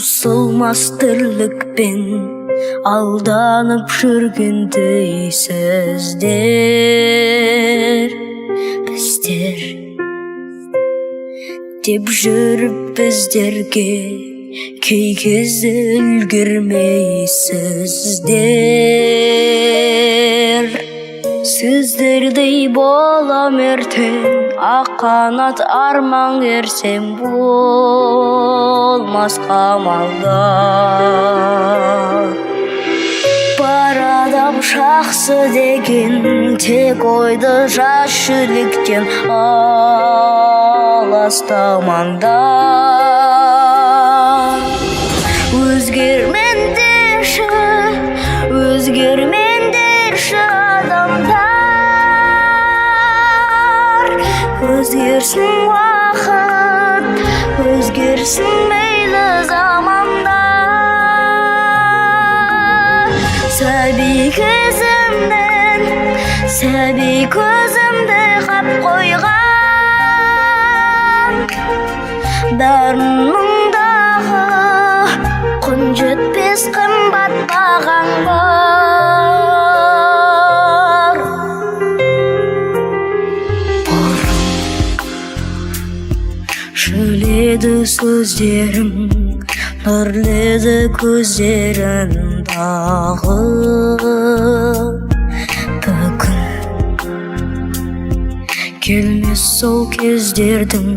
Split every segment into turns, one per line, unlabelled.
Tausılmaz tırlıkpен aldanıp жүргендей сіздер. Біздер деп жүріп біздерге кей кезде үлгермейсіздер. Сіздердей болам ертең, ақ қанат арман ерсем болмас қамалда. Бар адам жақсы деген тек ойды жас жүректен аластамаңда. Өзгермеңдерші, өзгермеңдерші адамдар. Өзгерсін уақыт, өзгерсін мейлі замандар. Сәби кезімнен, сәби көзімді қап қойған, бәрін мұндағы құн жетпес қымбат бағаң бар. Шөледі сөздерің, нұрледі көздерін дағы. Бүгін келмес сол кездердің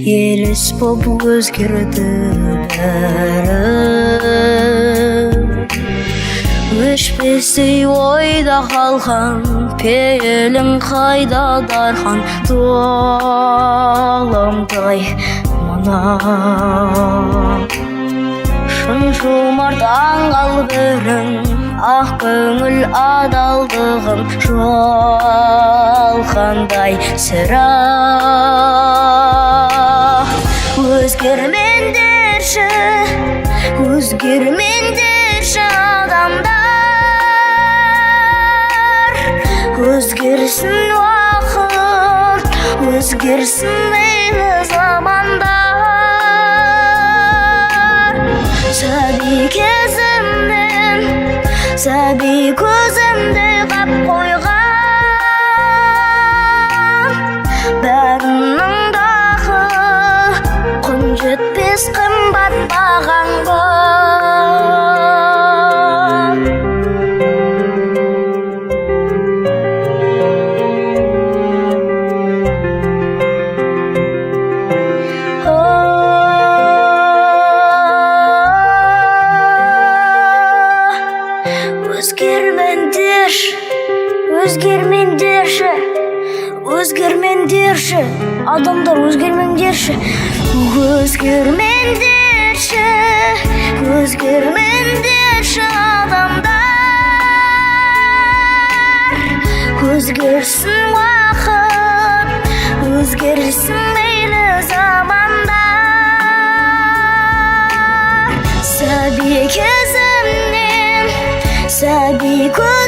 елес боп өзгерді бәрі. Өшпестей ойда қалған пейілің қайда дархан дуаламдай мына. Шын жомарт аңғал бірің, ақ көңіл адалдығын жалғандай сірә. Өзгермеңдерші, өзгермеңдерші адамдар. Өзгерсін уақыт, өзгерсін мейлі замандар. Сәби кезімнен, сәби көзімді қап қойған, бәрінің дағы құн жетпес қымбат бағаң бар. Өзгермеңдерші, өзгермеңдерші, өзгермеңдерші адамдар, өзгермеңдерші. Өзгермеңдерші, өзгермеңдерші адамдар. Өзгерсін уақыт, өзгерсін мейлі замандар. Сәби кезімнен, сәби көзімді